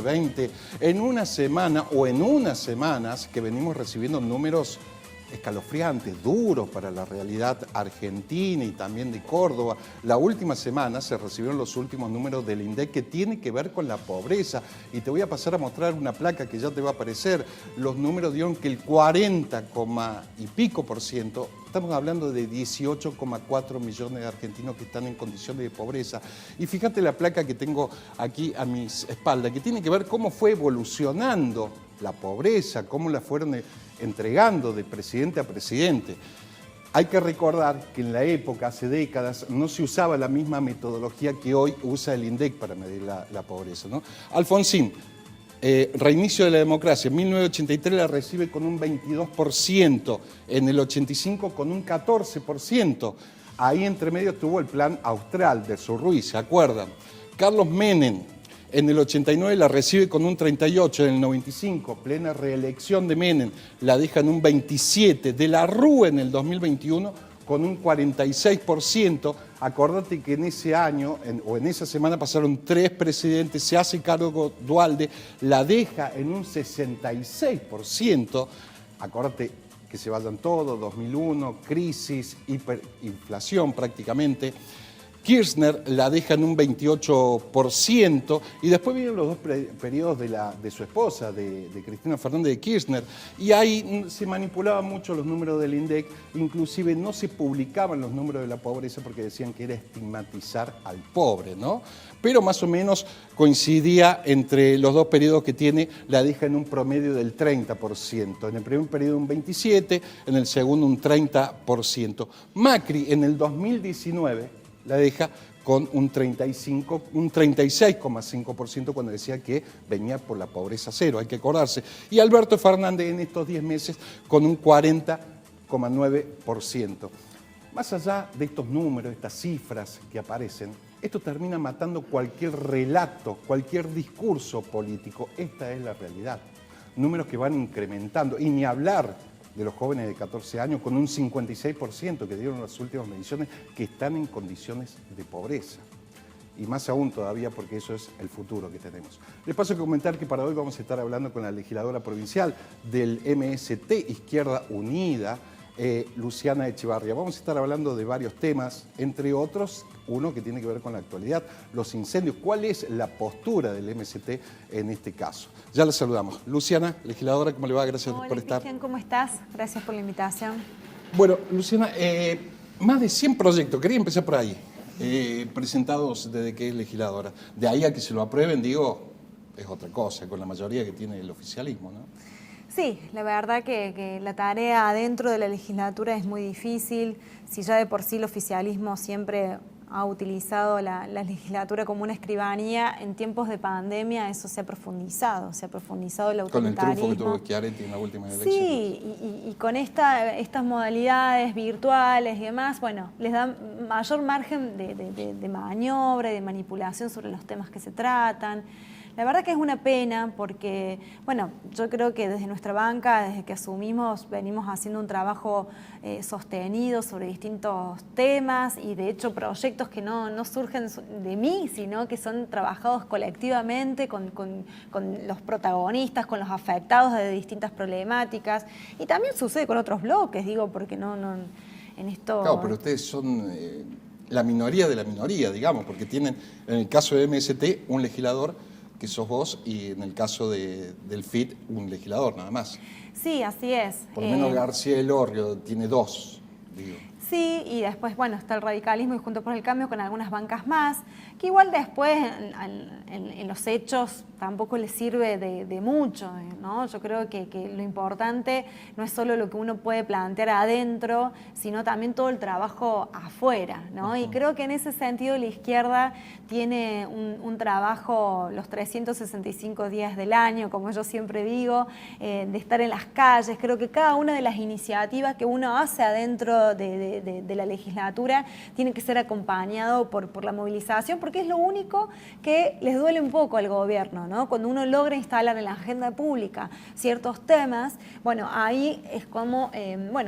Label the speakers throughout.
Speaker 1: 20, en una semana o en unas semanas que venimos recibiendo números escalofriantes, duros para la realidad argentina y también de Córdoba. La última semana se recibieron los últimos números del INDEC que tiene que ver con la pobreza. Y te voy a pasar a mostrar una placa que ya te va a aparecer. Los números dieron que el 40, y pico por ciento, estamos hablando de 18,4 millones de argentinos que están en condiciones de pobreza. Y fíjate la placa que tengo aquí a mis espaldas, que tiene que ver cómo fue evolucionando la pobreza, cómo la fueron entregando de presidente a presidente. Hay que recordar que en la época, hace décadas, no se usaba la misma metodología que hoy usa el INDEC para medir la pobreza, ¿no? Alfonsín, reinicio de la democracia, en 1983 la recibe con un 22%, en el 85 con un 14%. Ahí entre medio estuvo el plan austral de Surruy, ¿se acuerdan? Carlos Menem, en el 89 la recibe con un 38%, en el 95, plena reelección de Menem, la deja en un 27%, de la Rúa en el 2021 con un 46%. Acordate que en ese año, o en esa semana pasaron 3 presidentes, se hace cargo Duhalde, la deja en un 66%. Acordate que se vayan todos, 2001, crisis, hiperinflación prácticamente. Kirchner la deja en un 28% y después vienen los dos periodos de su esposa, de Cristina Fernández de Kirchner, y ahí se manipulaban mucho los números del INDEC, inclusive no se publicaban los números de la pobreza porque decían que era estigmatizar al pobre, ¿no? Pero más o menos coincidía entre los dos periodos que tiene, la deja en un promedio del 30%, en el primer periodo un 27%, en el segundo un 30%. Macri en el 2019 la deja con un 36,5% cuando decía que venía por la pobreza cero, hay que acordarse. Y Alberto Fernández en estos 10 meses con un 40,9%. Más allá de estos números, estas cifras que aparecen, esto termina matando cualquier relato, cualquier discurso político. Esta es la realidad. Números que van incrementando, y ni hablar de los jóvenes de 14 años, con un 56% que dieron las últimas mediciones, que están en condiciones de pobreza. Y más aún todavía porque eso es el futuro que tenemos. Les paso a comentar que para hoy vamos a estar hablando con la legisladora provincial del MST, Izquierda Unida, Luciana Echevarría. Vamos a estar hablando de varios temas, entre otros, uno que tiene que ver con la actualidad, los incendios. ¿Cuál es la postura del MST en este caso? Ya la saludamos. Luciana, legisladora, ¿cómo le va? Gracias por estar.
Speaker 2: Cristian, ¿cómo estás? Gracias por la invitación.
Speaker 1: Bueno, Luciana, más de 100 proyectos, quería empezar por ahí, presentados desde que es legisladora. De ahí a que se lo aprueben, digo, es otra cosa, con la mayoría que tiene el oficialismo, ¿no?
Speaker 2: Sí, la verdad que la tarea dentro de la legislatura es muy difícil. Si ya de por sí el oficialismo siempre ha utilizado la legislatura como una escribanía, en tiempos de pandemia eso se ha profundizado el autoritarismo.
Speaker 1: Con el triunfo que tuvo Schiaretti en las últimas elecciones.
Speaker 2: Sí, y con estas modalidades virtuales y demás, bueno, les da mayor margen de maniobra y de manipulación sobre los temas que se tratan. La verdad que es una pena porque, bueno, yo creo que desde nuestra banca, desde que asumimos, venimos haciendo un trabajo sostenido sobre distintos temas y de hecho proyectos que no surgen de mí, sino que son trabajados colectivamente con los protagonistas, con los afectados de distintas problemáticas. Y también sucede con otros bloques, digo, porque no en esto...
Speaker 1: Claro, pero ustedes son la minoría de la minoría, digamos, porque tienen, en el caso de MST, un legislador que sos vos, y en el caso del FIT, un legislador nada más.
Speaker 2: Sí, así es.
Speaker 1: Por lo menos García Elorrio tiene 2, digo.
Speaker 2: Sí, y después, bueno, está el radicalismo y Juntos por el Cambio con algunas bancas más, que igual después en los hechos tampoco les sirve de mucho, ¿no? Yo creo que lo importante no es solo lo que uno puede plantear adentro, sino también todo el trabajo afuera, ¿no? Y creo que en ese sentido la izquierda tiene un trabajo los 365 días del año, como yo siempre digo, de estar en las calles. Creo que cada una de las iniciativas que uno hace adentro de de la legislatura tiene que ser acompañado por la movilización, porque es lo único que les duele un poco al gobierno, ¿no? Cuando uno logra instalar en la agenda pública ciertos temas, bueno, ahí es como,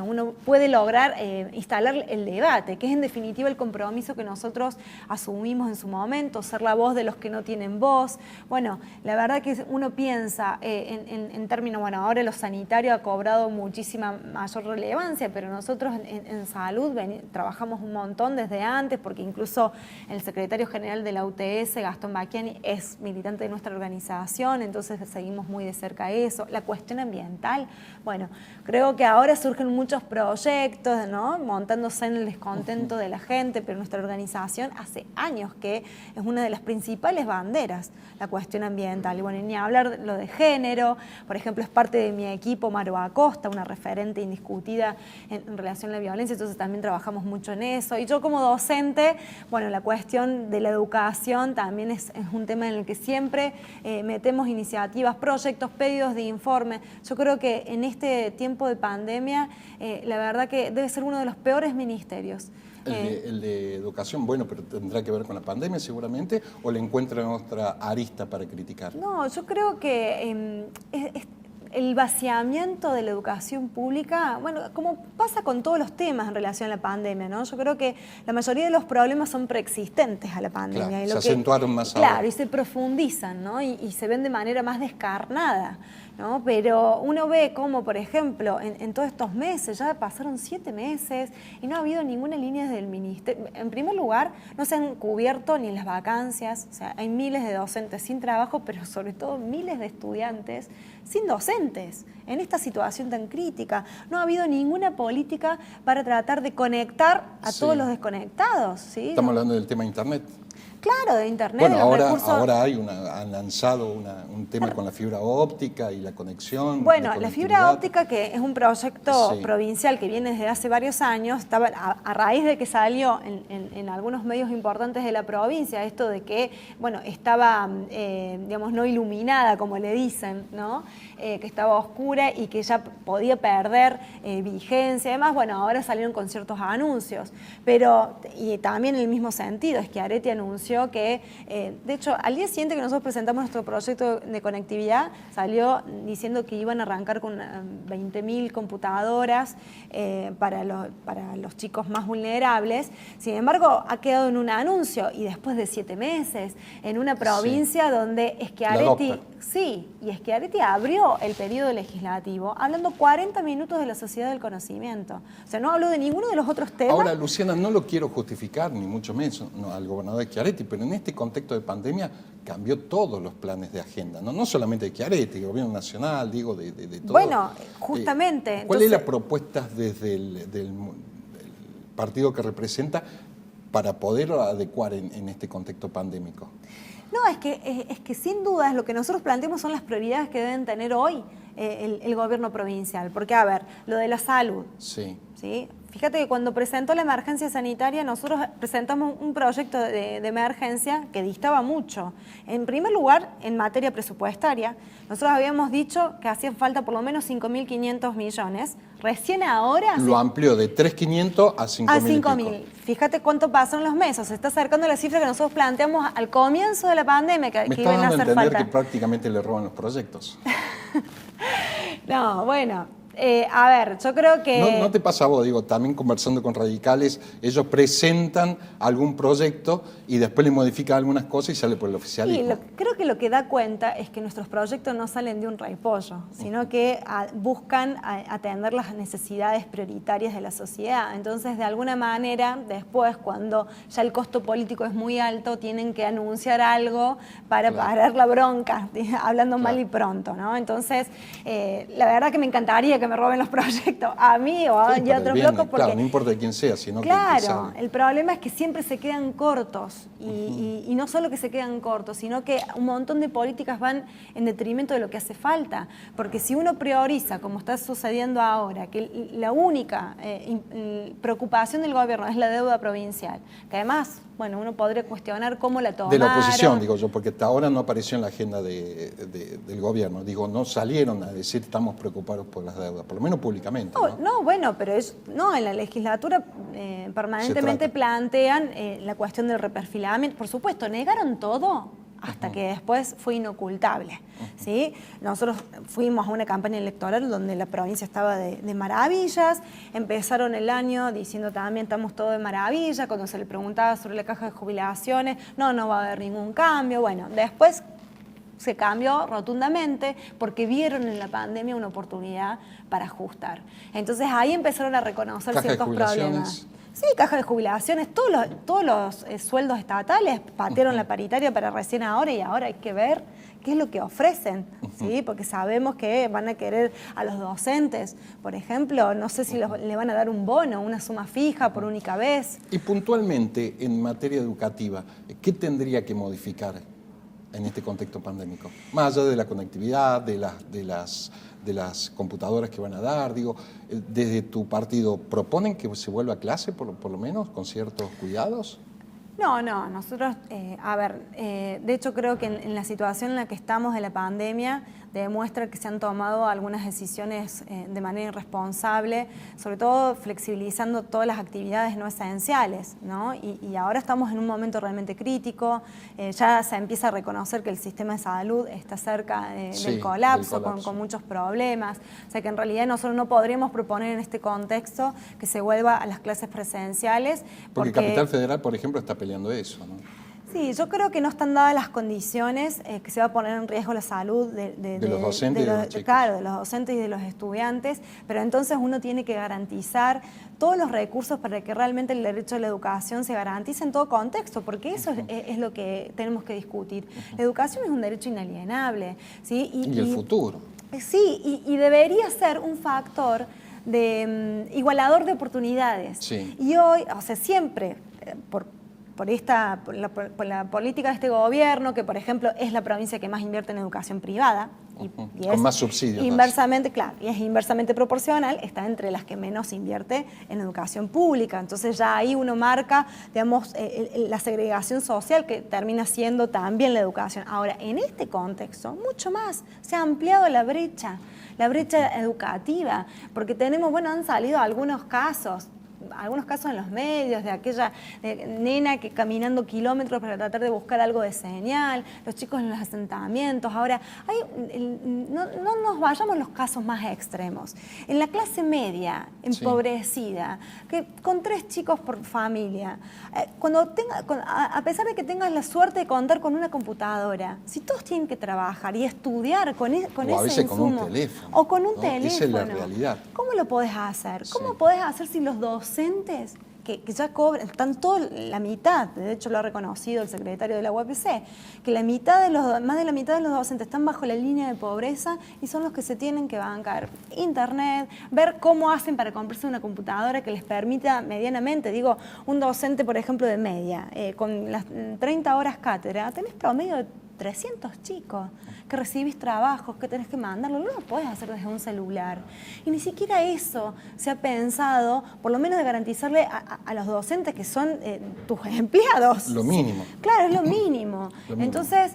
Speaker 2: uno puede lograr instalar el debate, que es en definitiva el compromiso que nosotros asumimos en su momento, ser la voz de los que no tienen voz. Bueno, la verdad que uno piensa en términos, bueno, ahora lo sanitario ha cobrado muchísima mayor relevancia, pero nosotros en salud trabajamos un montón desde antes, porque incluso el secretario general de la UTS, Gastón Bacchiani, es militante de nuestra organización, entonces seguimos muy de cerca eso. La cuestión ambiental, bueno, creo que ahora surgen muchos proyectos, ¿no? Montándose en el descontento de la gente, pero nuestra organización hace años que es una de las principales banderas, la cuestión ambiental. Y bueno, ni hablar de lo de género, por ejemplo, es parte de mi equipo Maru Acosta, una referente indiscutida en relación a la violencia, entonces también trabajamos mucho en eso. Y yo como docente, bueno, la cuestión de la educación también es un tema en el que siempre metemos iniciativas, proyectos, pedidos de informe. Yo creo que en este tiempo de pandemia, la verdad que debe ser uno de los peores ministerios.
Speaker 1: El de educación, bueno, pero tendrá que ver con la pandemia seguramente, o le encuentran otra arista para criticar.
Speaker 2: No, yo creo que el vaciamiento de la educación pública, bueno, como pasa con todos los temas en relación a la pandemia, ¿no? Yo creo que la mayoría de los problemas son preexistentes a la pandemia.
Speaker 1: Claro,
Speaker 2: y
Speaker 1: se acentuaron más ahora.
Speaker 2: Claro, y se profundizan, ¿no? Y se ven de manera más descarnada, ¿no? Pero uno ve cómo, por ejemplo, en todos estos meses, ya pasaron 7 meses y no ha habido ninguna línea del ministerio. En primer lugar, no se han cubierto ni las vacancias, o sea, hay miles de docentes sin trabajo, pero sobre todo miles de estudiantes sin docentes en esta situación tan crítica. No ha habido ninguna política para tratar de conectar a todos los desconectados, ¿sí?
Speaker 1: Estamos hablando del tema Internet.
Speaker 2: Claro, de Internet.
Speaker 1: Bueno,
Speaker 2: de los
Speaker 1: ahora han lanzado un tema con la fibra óptica y la conexión.
Speaker 2: Bueno, la fibra óptica, que es un proyecto provincial que viene desde hace varios años, estaba a raíz de que salió en algunos medios importantes de la provincia, esto de que, bueno, estaba, digamos, no iluminada, como le dicen, ¿no? Que estaba oscura y que ya podía perder vigencia. Además, bueno, ahora salieron con ciertos anuncios, pero, y también en el mismo sentido, Schiaretti anunció que, de hecho, al día siguiente que nosotros presentamos nuestro proyecto de conectividad, salió diciendo que iban a arrancar con 20.000 computadoras para los chicos más vulnerables. Sin embargo, ha quedado en un anuncio y después de 7 meses, en una provincia donde Schiaretti, y Schiaretti abrió el periodo legislativo hablando 40 minutos de la sociedad del conocimiento. O sea, no habló de ninguno de los otros temas.
Speaker 1: Ahora, Luciana, no lo quiero justificar, ni mucho menos al gobernador Schiaretti, pero en este contexto de pandemia cambió todos los planes de agenda, no solamente de Schiaretti, el gobierno nacional, digo, de todo.
Speaker 2: Bueno, justamente.
Speaker 1: ¿Cuál es la propuesta desde el partido que representa para poder adecuar en este contexto pandémico?
Speaker 2: No, es que sin duda lo que nosotros planteamos son las prioridades que deben tener hoy el gobierno provincial. Porque, a ver, lo de la salud. ¿Sí? Fíjate que cuando presentó la emergencia sanitaria, nosotros presentamos un proyecto de emergencia que distaba mucho. En primer lugar, en materia presupuestaria, nosotros habíamos dicho que hacían falta por lo menos 5.500 millones. Recién ahora...
Speaker 1: Lo amplió de 3.500 a 5.000.
Speaker 2: A 5.000. Fíjate cuánto pasó en los meses. Se está acercando la cifra que nosotros planteamos al comienzo de la pandemia, que iban a hacer falta.
Speaker 1: Me está dando a entender que prácticamente le roban los proyectos.
Speaker 2: No, bueno... a ver, yo creo que...
Speaker 1: No te pasa a vos, digo, también conversando con radicales, ellos presentan algún proyecto y después le modifican algunas cosas y sale por el oficialismo.
Speaker 2: Creo que lo que da cuenta es que nuestros proyectos no salen de un repollo, sino que buscan atender las necesidades prioritarias de la sociedad. Entonces, de alguna manera, después, cuando ya el costo político es muy alto, tienen que anunciar algo para parar la bronca, hablando mal y pronto, ¿no? Entonces, la verdad que me encantaría que me roben los proyectos a mí o a otros locos. Porque,
Speaker 1: claro, no importa de quién sea, sino
Speaker 2: claro, el problema es que siempre se quedan cortos y no solo que se quedan cortos, sino que un montón de políticas van en detrimento de lo que hace falta. Porque si uno prioriza, como está sucediendo ahora, que la única preocupación del gobierno es la deuda provincial, que además bueno, uno podría cuestionar cómo la tomaron.
Speaker 1: De la oposición, digo yo, porque hasta ahora no apareció en la agenda del gobierno. Digo, no salieron a decir estamos preocupados por las deudas, por lo menos públicamente.
Speaker 2: No, bueno, pero en la legislatura permanentemente plantean la cuestión del reperfilamiento. Por supuesto, negaron todo hasta que después fue inocultable, ¿sí? Nosotros fuimos a una campaña electoral donde la provincia estaba de maravillas, empezaron el año diciendo también estamos todo de maravilla, cuando se le preguntaba sobre la caja de jubilaciones, no va a haber ningún cambio, bueno, después se cambió rotundamente porque vieron en la pandemia una oportunidad para ajustar. Entonces ahí empezaron a reconocer ciertos problemas. Sí, caja de jubilaciones, todos los sueldos estatales patearon la paritaria para recién ahora y ahora hay que ver qué es lo que ofrecen, ¿sí? Porque sabemos que van a querer a los docentes, por ejemplo, no sé si le van a dar un bono, una suma fija por única vez.
Speaker 1: Y puntualmente en materia educativa, ¿qué tendría que modificar en este contexto pandémico? Más allá de la conectividad, de las computadoras que van a dar, digo, desde tu partido, ¿proponen que se vuelva a clase por lo menos con ciertos cuidados?
Speaker 2: No, nosotros, de hecho creo que en la situación en la que estamos de la pandemia demuestra que se han tomado algunas decisiones de manera irresponsable, sobre todo flexibilizando todas las actividades no esenciales, ¿no? Y ahora estamos en un momento realmente crítico, ya se empieza a reconocer que el sistema de salud está cerca del colapso. Con muchos problemas, o sea que en realidad nosotros no podríamos proponer en este contexto que se vuelva a las clases presenciales.
Speaker 1: Porque Capital Federal, por ejemplo, está peleando eso, ¿no?
Speaker 2: Sí, yo creo que no están dadas las condiciones que se va a poner en riesgo la salud de
Speaker 1: los docentes y de los chicos.
Speaker 2: Claro, de los docentes y de los estudiantes, pero entonces uno tiene que garantizar todos los recursos para que realmente el derecho a la educación se garantice en todo contexto, porque eso es lo que tenemos que discutir. La educación es un derecho inalienable, ¿sí?
Speaker 1: Y el futuro.
Speaker 2: Sí, y debería ser un factor de igualador de oportunidades.
Speaker 1: Sí.
Speaker 2: Y hoy, o sea, siempre, por la política de este gobierno, que por ejemplo es la provincia que más invierte en educación privada, y es
Speaker 1: con más subsidios.
Speaker 2: Inversamente, claro, y es inversamente proporcional, está entre las que menos invierte en educación pública. Entonces ya ahí uno marca, digamos, la segregación social que termina siendo también la educación. Ahora, en este contexto, mucho más, se ha ampliado la brecha educativa, porque tenemos, han salido algunos casos en los medios de aquella nena que caminando kilómetros para tratar de buscar algo de señal, los chicos en los asentamientos. Ahora, no nos vayamos a los casos más extremos. En la clase media, empobrecida, que con 3 chicos por familia, a pesar de que tengas la suerte de contar con una computadora, si todos tienen que trabajar y estudiar con ese insumo,
Speaker 1: con un teléfono,
Speaker 2: o con un teléfono,
Speaker 1: esa es la realidad.
Speaker 2: ¿Cómo lo podés hacer? ¿Cómo podés hacer si los docentes que ya cobran, están la mitad, de hecho lo ha reconocido el secretario de la UPC, que más de la mitad de los docentes están bajo la línea de pobreza y son los que se tienen que bancar internet, ver cómo hacen para comprarse una computadora que les permita medianamente, digo, un docente, por ejemplo, de media, con las 30 horas cátedra, tenés promedio de 300 chicos, que recibís trabajos, que tenés que mandarlo, no lo podés hacer desde un celular. Y ni siquiera eso se ha pensado, por lo menos de garantizarle a los docentes que son tus empleados.
Speaker 1: Lo mínimo.
Speaker 2: Claro, es lo mínimo. Entonces,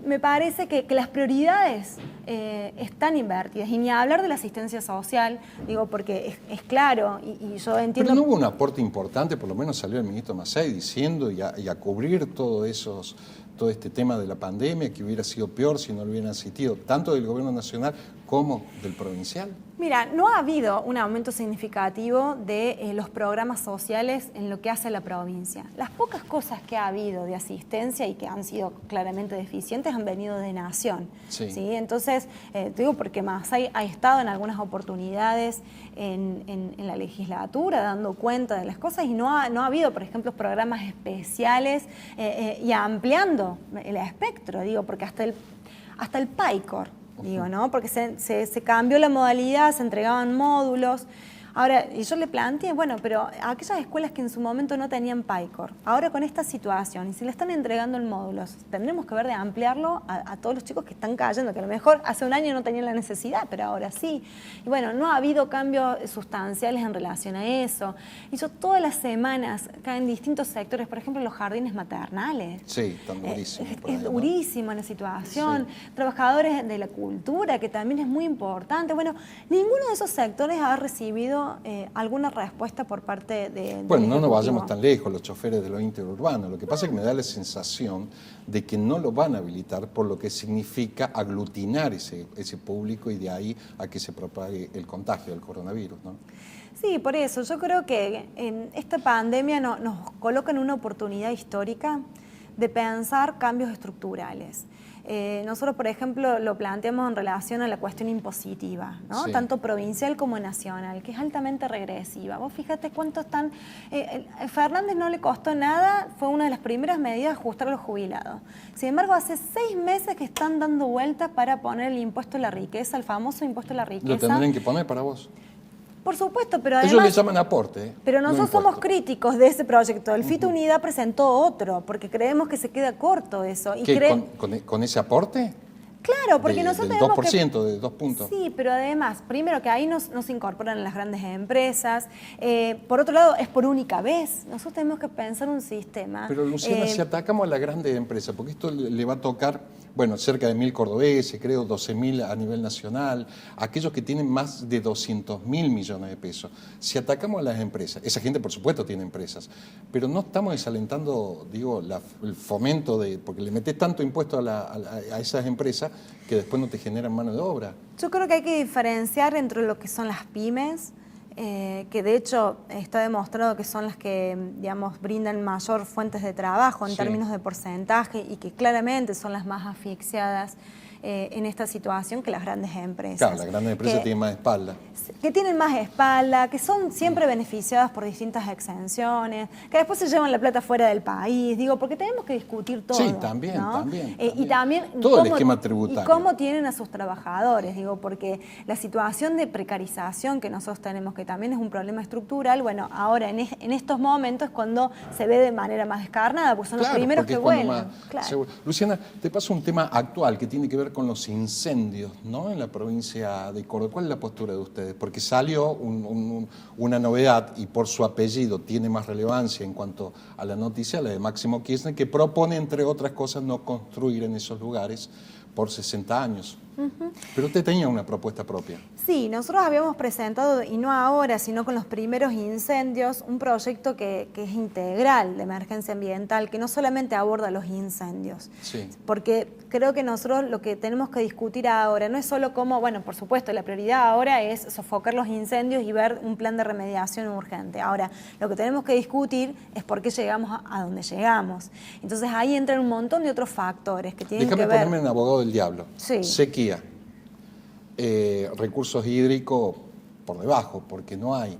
Speaker 2: me parece que las prioridades están invertidas. Y ni hablar de la asistencia social, digo, porque es claro, y yo entiendo...
Speaker 1: Pero no hubo un aporte importante, por lo menos salió el ministro Macei diciendo y a cubrir todo este tema de la pandemia, que hubiera sido peor si no lo hubieran asistido, tanto del gobierno nacional como del provincial.
Speaker 2: Mira, no ha habido un aumento significativo de los programas sociales en lo que hace la provincia. Las pocas cosas que ha habido de asistencia y que han sido claramente deficientes han venido de Nación.
Speaker 1: Sí.
Speaker 2: ¿Sí? Entonces, te digo porque Macei ha estado en algunas oportunidades en la legislatura dando cuenta de las cosas y no ha habido, por ejemplo, programas especiales y ampliando el espectro, digo, porque hasta el PAICOR, digo, ¿no? Porque se cambió la modalidad, se entregaban módulos. Ahora, y yo le planteé, bueno, pero aquellas escuelas que en su momento no tenían PyCore, ahora con esta situación, y si le están entregando en módulos, tendremos que ver de ampliarlo a todos los chicos que están cayendo, que a lo mejor hace un año no tenían la necesidad, pero ahora sí. Y bueno, no ha habido cambios sustanciales en relación a eso. Y yo todas las semanas caen distintos sectores, por ejemplo, los jardines maternales.
Speaker 1: Sí, están durísimos.
Speaker 2: Es durísima la situación. Sí. Trabajadores de la cultura, que también es muy importante. Bueno, ninguno de esos sectores ha recibido alguna respuesta por parte de
Speaker 1: bueno, no nos vayamos tan lejos, los choferes de los interurbanos. Lo que pasa es que me da la sensación de que no lo van a habilitar por lo que significa aglutinar ese público y de ahí a que se propague el contagio del coronavirus, ¿no?
Speaker 2: Sí, por eso. Yo creo que esta pandemia nos coloca en una oportunidad histórica de pensar cambios estructurales. Nosotros, por ejemplo, lo planteamos en relación a la cuestión impositiva, ¿no? Sí. Tanto provincial como nacional, que es altamente regresiva. Vos fíjate cuánto están... Fernández no le costó nada, fue una de las primeras medidas ajustar a los jubilados. Sin embargo, hace 6 meses que están dando vueltas para poner el impuesto a la riqueza, el famoso impuesto a la riqueza.
Speaker 1: ¿Lo tendrían que poner para vos?
Speaker 2: Por supuesto, pero además...
Speaker 1: Ellos le llaman aporte.
Speaker 2: Pero nosotros somos críticos de ese proyecto. El Fito Unidad presentó otro, porque creemos que se queda corto eso. Y
Speaker 1: ¿Con ese aporte?
Speaker 2: Claro, porque nosotros
Speaker 1: del
Speaker 2: tenemos
Speaker 1: 2%, de 2 puntos.
Speaker 2: Sí, pero además, primero que ahí no se incorporan las grandes empresas. Por otro lado, es por única vez. Nosotros tenemos que pensar un sistema.
Speaker 1: Pero Luciana, si atacamos a las grandes empresas, porque esto le va a tocar, bueno, cerca de 1.000 cordobeses, creo 12.000 a nivel nacional, aquellos que tienen más de 200.000 millones de pesos. Si atacamos a las empresas, esa gente por supuesto tiene empresas, pero no estamos desalentando, digo, el fomento porque le metés tanto impuesto a esas empresas que después no te generan mano de obra.
Speaker 2: Yo creo que hay que diferenciar entre lo que son las pymes, que de hecho está demostrado que son las que, digamos, brindan mayor fuentes de trabajo en términos de porcentaje y que claramente son las más asfixiadas en esta situación que las grandes empresas.
Speaker 1: Claro, las grandes empresas tienen más espalda.
Speaker 2: Que tienen más espalda, que son siempre beneficiadas por distintas exenciones, que después se llevan la plata fuera del país, digo, porque tenemos que discutir todo.
Speaker 1: Sí, también,
Speaker 2: ¿no?
Speaker 1: también.
Speaker 2: Y también
Speaker 1: todo el esquema tributario.
Speaker 2: Y cómo tienen a sus trabajadores, digo, porque la situación de precarización que nosotros tenemos, que también es un problema estructural, bueno, ahora en estos momentos es cuando se ve de manera más descarnada, porque son los primeros que vuelan. Claro.
Speaker 1: Luciana, te paso un tema actual que tiene que ver con los incendios, ¿no? En la provincia de Córdoba. ¿Cuál es la postura de ustedes? Porque salió una novedad y por su apellido tiene más relevancia en cuanto a la noticia, la de Máximo Kirchner, que propone, entre otras cosas, no construir en esos lugares por 60 años. Pero usted tenía una propuesta propia.
Speaker 2: Sí, nosotros habíamos presentado, y no ahora, sino con los primeros incendios, un proyecto que es integral de emergencia ambiental, que no solamente aborda los incendios.
Speaker 1: Sí.
Speaker 2: Porque creo que nosotros lo que tenemos que discutir ahora no es solo cómo, bueno, por supuesto, la prioridad ahora es sofocar los incendios y ver un plan de remediación urgente. Ahora, lo que tenemos que discutir es por qué llegamos a donde llegamos. Entonces ahí entran un montón de otros factores que tienen que ver...
Speaker 1: Déjame ponerme en abogado del diablo.
Speaker 2: Sí.
Speaker 1: Sequía. Recursos hídricos por debajo, porque no hay,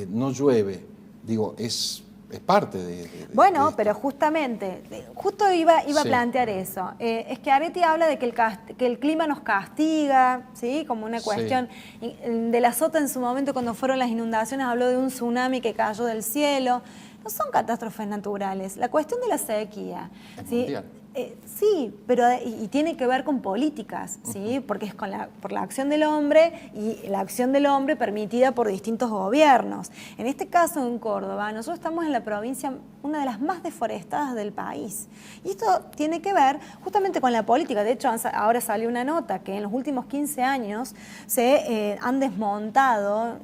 Speaker 1: no llueve, digo, es parte de
Speaker 2: bueno,
Speaker 1: de
Speaker 2: pero justamente, justo iba a plantear eso. Es que Aretti habla de que el clima nos castiga, ¿sí? Como una cuestión. De la Sota en su momento, cuando fueron las inundaciones, habló de un tsunami que cayó del cielo. No son catástrofes naturales. La cuestión de la sequía, ¿sí? Sí, pero y tiene que ver con políticas, ¿sí? Porque es por la acción del hombre y la acción del hombre permitida por distintos gobiernos. En este caso, en Córdoba, nosotros estamos en la provincia, una de las más deforestadas del país. Y esto tiene que ver justamente con la política. De hecho, ahora salió una nota que en los últimos 15 años se han desmontado...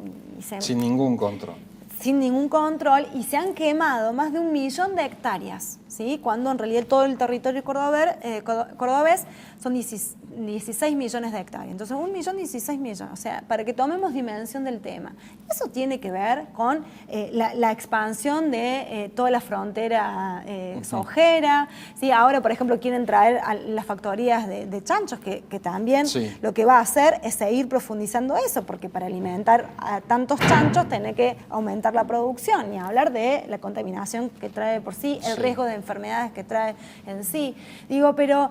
Speaker 1: Sin ningún control.
Speaker 2: Sin ningún control, y se han quemado más de 1 millón de hectáreas, ¿sí? Cuando en realidad todo el territorio cordobés son 16 millones de hectáreas. Entonces, 1 millón, 16 millones. O sea, para que tomemos dimensión del tema. Eso tiene que ver con la expansión de toda la frontera sojera, ¿sí? Ahora, por ejemplo, quieren traer a las factorías de chanchos, que también lo que va a hacer es seguir profundizando eso, porque para alimentar a tantos chanchos tiene que aumentar la producción, y hablar de la contaminación que trae por sí, el riesgo de enfermedades que trae en sí. Digo, pero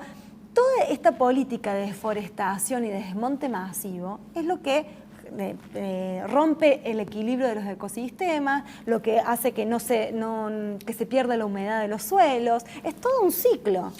Speaker 2: toda esta política de deforestación y de desmonte masivo es lo que rompe el equilibrio de los ecosistemas, lo que hace que, que se pierda la humedad de los suelos. Es todo un ciclo.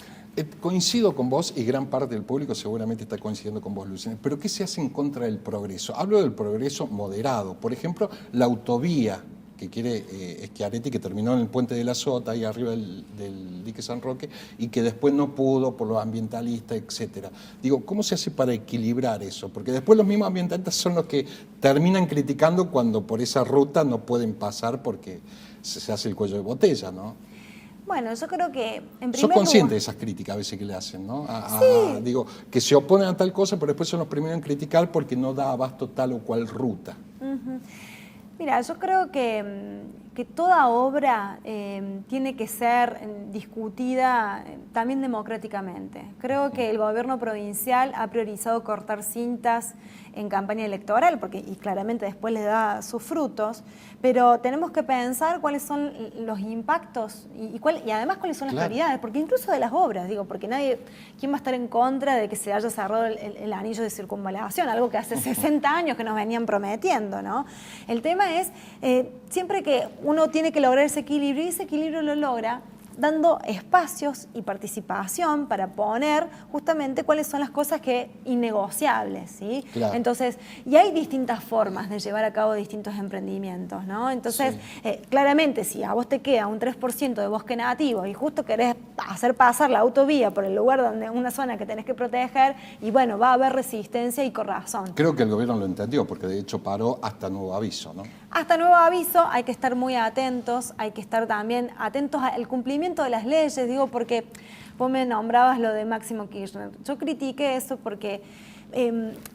Speaker 1: Coincido con vos y gran parte del público seguramente está coincidiendo con vos, Luciana, pero ¿qué se hace en contra del progreso? Hablo del progreso moderado. Por ejemplo, la autovía que quiere Schiaretti, que terminó en el Puente de la Sota, ahí arriba del dique San Roque, y que después no pudo por los ambientalistas, etcétera. Digo, ¿cómo se hace para equilibrar eso? Porque después los mismos ambientalistas son los que terminan criticando cuando por esa ruta no pueden pasar porque se hace el cuello de botella, ¿no?
Speaker 2: Bueno, yo creo que en primer
Speaker 1: Sos consciente
Speaker 2: lugar,
Speaker 1: de esas críticas a veces que le hacen, ¿no?
Speaker 2: Sí.
Speaker 1: Digo, que se oponen a tal cosa, pero después son los primeros en criticar porque no da abasto tal o cual ruta.
Speaker 2: Mira, yo creo que toda obra tiene que ser discutida también democráticamente. Creo que el gobierno provincial ha priorizado cortar cintas en campaña electoral, y claramente después le da sus frutos, pero tenemos que pensar cuáles son los impactos y además cuáles son las prioridades, porque incluso de las obras, porque ¿quién va a estar en contra de que se haya cerrado el anillo de circunvalación? Algo que hace 60 años que nos venían prometiendo, ¿no? El tema es, siempre que uno tiene que lograr ese equilibrio, y ese equilibrio lo logra dando espacios y participación para poner justamente cuáles son las cosas innegociables, ¿sí?
Speaker 1: Claro.
Speaker 2: Entonces, y hay distintas formas de llevar a cabo distintos emprendimientos, ¿no? Entonces, claramente, si a vos te queda un 3% de bosque nativo y justo querés hacer pasar la autovía por el lugar donde una zona que tenés que proteger, y bueno, va a haber resistencia y con razón.
Speaker 1: Creo que el gobierno lo entendió, porque de hecho paró hasta nuevo aviso, ¿no?
Speaker 2: Hasta nuevo aviso, hay que estar muy atentos, hay que estar también atentos al cumplimiento de las leyes, porque vos me nombrabas lo de Máximo Kirchner. Yo critiqué eso porque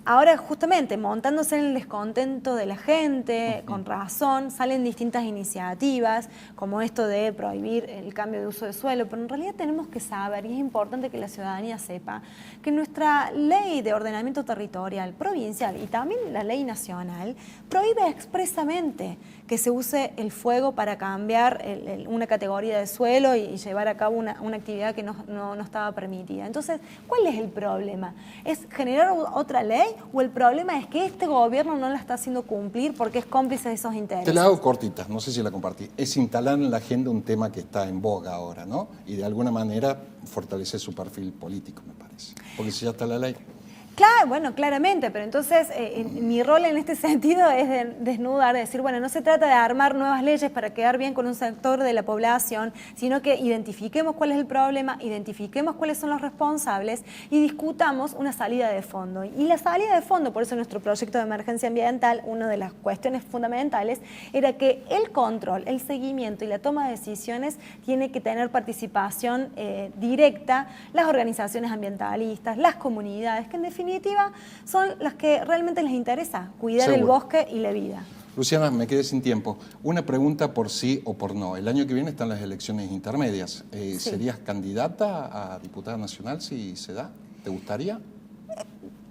Speaker 2: ahora justamente montándose en el descontento de la gente, con razón, salen distintas iniciativas, como esto de prohibir el cambio de uso de suelo, pero en realidad tenemos que saber, y es importante que la ciudadanía sepa, que nuestra ley de ordenamiento territorial provincial y también la ley nacional prohíbe expresamente que se use el fuego para cambiar una categoría de suelo y llevar a cabo una actividad que no estaba permitida. Entonces, ¿cuál es el problema? ¿Es generar otra ley o el problema es que este gobierno no la está haciendo cumplir porque es cómplice de esos intereses?
Speaker 1: Te la hago cortita, no sé si la compartí. Es instalar en la agenda un tema que está en boga ahora, ¿no? Y de alguna manera fortalecer su perfil político, me parece. Porque si ya está la ley.
Speaker 2: Claro, bueno, claramente, pero entonces mi rol en este sentido es desnudar, decir, bueno, no se trata de armar nuevas leyes para quedar bien con un sector de la población, sino que identifiquemos cuál es el problema, identifiquemos cuáles son los responsables y discutamos una salida de fondo. Y la salida de fondo, por eso nuestro proyecto de emergencia ambiental, una de las cuestiones fundamentales era que el control, el seguimiento y la toma de decisiones tiene que tener participación directa las organizaciones ambientalistas, las comunidades, que en definitiva son las que realmente les interesa cuidar el bosque y la vida.
Speaker 1: Luciana, me quedé sin tiempo. Una pregunta por sí o por no. El año que viene están las elecciones intermedias.
Speaker 2: Sí.
Speaker 1: ¿Serías candidata a diputada nacional si se da? ¿Te gustaría?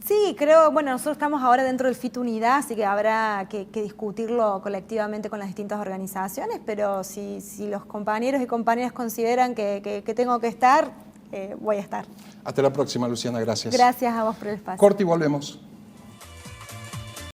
Speaker 2: Sí, creo, bueno, nosotros estamos ahora dentro del FIT Unidad, así que habrá que discutirlo colectivamente con las distintas organizaciones, pero si los compañeros y compañeras consideran que tengo que estar, voy a estar.
Speaker 1: Hasta la próxima, Luciana, gracias.
Speaker 2: Gracias a vos por el espacio.
Speaker 1: Corte y volvemos.